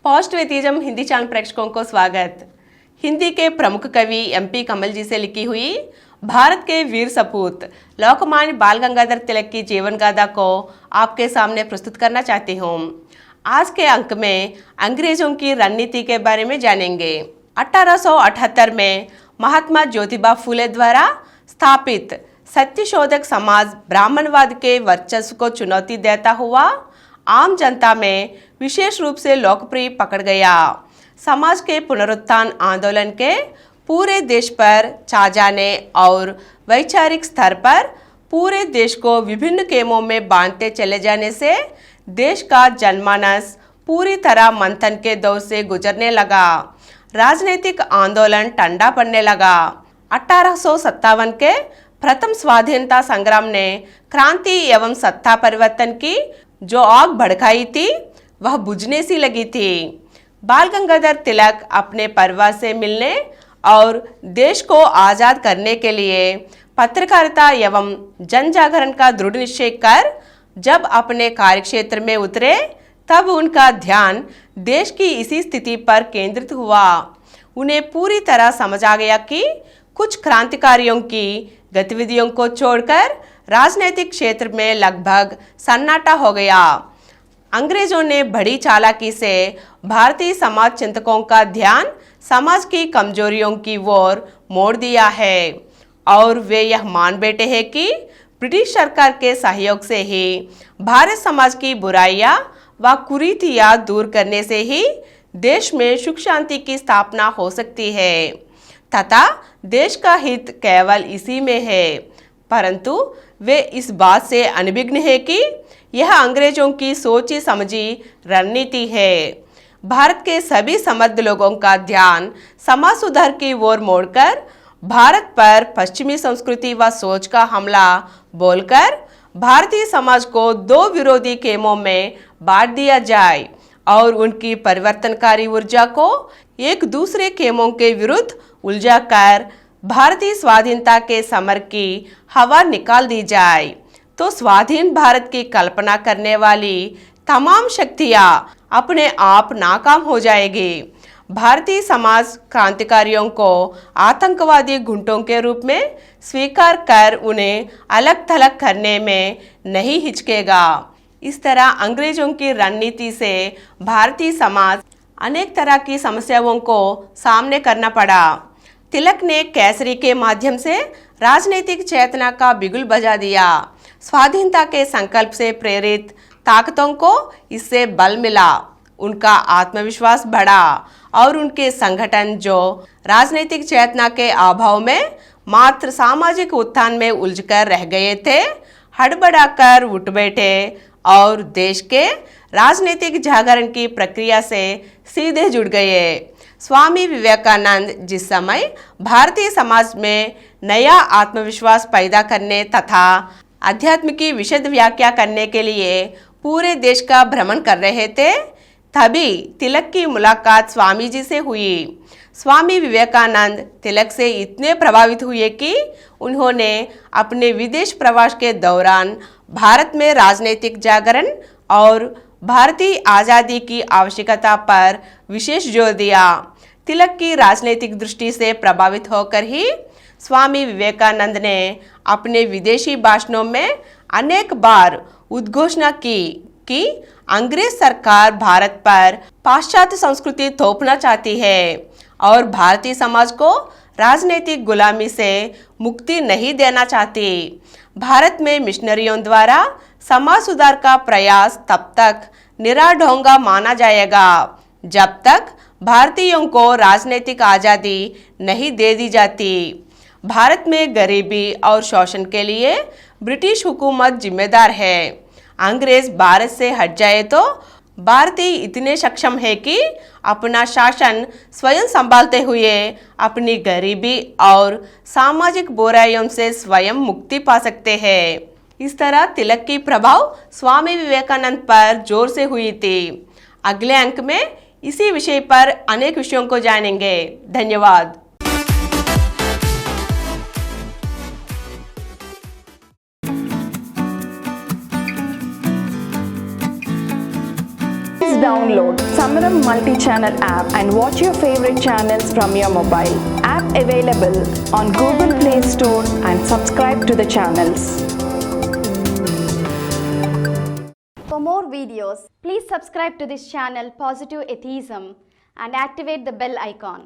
Post व्यतीजम Hindi channel प्रेक्षकों को स्वागत। हिंदी के प्रमुख कवि एमपी कमल जी से लिखी हुई भारत के वीर सपूत लोकमान्य बाल गंगाधर तिलक की जीवन गाथा को आपके सामने प्रस्तुत करना चाहती हूँ। आज के अंक में अंग्रेजों की रणनीति के बारे में जानेंगे। 1878 में महात्मा ज्योतिबा फूले द्वारा स्थापित सत्यशोधक समाज ब्राह्मणवाद के वर्चस्व को चुनौती देता हुआ आम जनता में विशेष रूप से लोकप्रिय पकड़ गया। समाज के पुनरुत्थान आंदोलन के पूरे देश पर छा जाने और वैचारिक स्तर पर पूरे देश को विभिन्न खेमों में बांटते चले जाने से देश का जनमानस पूरी तरह मंथन के दौर से गुजरने लगा। राजनीतिक आंदोलन ठंडा पड़ने लगा। 1857 के प्रथम स्वाधीनता संग्राम ने क्रांति एवं सत्ता परिवर्तन की जो आग भड़काई थी वह बुझने सी लगी थी। बाल गंगाधर तिलक अपने परिवार से मिलने और देश को आज़ाद करने के लिए पत्रकारिता एवं जन जागरण का दृढ़ निश्चय कर जब अपने कार्यक्षेत्र में उतरे तब उनका ध्यान देश की इसी स्थिति पर केंद्रित हुआ। उन्हें पूरी तरह समझ आ गया कि कुछ क्रांतिकारियों की गतिविधियों को छोड़कर राजनीतिक क्षेत्र में लगभग सन्नाटा हो गया। अंग्रेजों ने बड़ी चालाकी से भारतीय समाज चिंतकों का ध्यान समाज की कमजोरियों की ओर मोड़ दिया है और वे यह मान बैठे हैं कि ब्रिटिश सरकार के सहयोग से ही भारत समाज की बुराइयां व कुरीतियां दूर करने से ही देश में सुख शांति की स्थापना हो सकती है तथा देश का हित केवल इसी में है। परंतु वे इस बात से अनभिज्ञ है कि यह अंग्रेजों की सोची समझी रणनीति है। भारत के सभी समृद्ध लोगों का ध्यान समाज सुधार की ओर मोड़कर भारत पर पश्चिमी संस्कृति व सोच का हमला बोलकर भारतीय समाज को दो विरोधी खेमों में बांट दिया जाए और उनकी परिवर्तनकारी ऊर्जा को एक दूसरे खेमों के विरुद्ध उलझाकर भारतीय स्वाधीनता के समर की हवा निकाल दी जाए तो स्वाधीन भारत की कल्पना करने वाली तमाम शक्तियां अपने आप नाकाम हो जाएगी। भारतीय समाज क्रांतिकारियों को आतंकवादी गुंडों के रूप में स्वीकार कर उन्हें अलग थलग करने में नहीं हिचकेगा। इस तरह अंग्रेजों की रणनीति से भारतीय समाज अनेक तरह की समस्याओं को सामने करना पड़ा। तिलक ने केसरी के माध्यम से राजनीतिक चेतना का बिगुल बजा दिया। स्वाधीनता के संकल्प से प्रेरित ताकतों को इससे बल मिला, उनका आत्मविश्वास बढ़ा और उनके संगठन जो राजनीतिक चेतना के अभाव में मात्र सामाजिक उत्थान में उलझकर रह गए थे, हड़बड़ाकर उठ बैठे और देश के राजनीतिक जागरण की प्रक्रिया से सीधे जुड़ गए। स्वामी विवेकानंद जिस समय भारतीय समाज में नया आत्मविश्वास पैदा करने तथा अध्यात्म की विशद व्याख्या करने के लिए पूरे देश का भ्रमण कर रहे थे, तभी तिलक की मुलाकात स्वामी जी से हुई। स्वामी विवेकानंद तिलक से इतने प्रभावित हुए कि उन्होंने अपने विदेश प्रवास के दौरान भारत में राजनीतिक जागरण और भारतीय आज़ादी की आवश्यकता पर विशेष जोर दिया। तिलक की राजनीतिक दृष्टि से प्रभावित होकर ही स्वामी विवेकानंद ने अपने विदेशी भाषणों में अनेक बार उद्घोषणा की कि अंग्रेज सरकार भारत पर पाश्चात्य संस्कृति थोपना चाहती है और भारतीय समाज को राजनीतिक गुलामी से मुक्ति नहीं देना चाहती। भारत में मिशनरियों द्वारा समाज सुधार का प्रयास तब तक निराढोंगा माना जाएगा जब तक भारतीयों को राजनीतिक आज़ादी नहीं दे दी जाती। भारत में गरीबी और शोषण के लिए ब्रिटिश हुकूमत जिम्मेदार है। अंग्रेज भारत से हट जाए तो भारतीय इतने सक्षम है कि अपना शासन स्वयं संभालते हुए अपनी गरीबी और सामाजिक बुराइयों से स्वयं मुक्ति पा सकते हैं। इस तरह तिलक की प्रभाव स्वामी विवेकानंद पर जोर से हुई थी। अगले अंक में इसी विषय पर अनेक विषयों को जानेंगे। धन्यवाद। download Samaram multi-channel app and watch your favorite channels from your mobile. App available on Google Play Store and subscribe to the channels. For more videos, please subscribe to this channel Positive Atheism and activate the bell icon.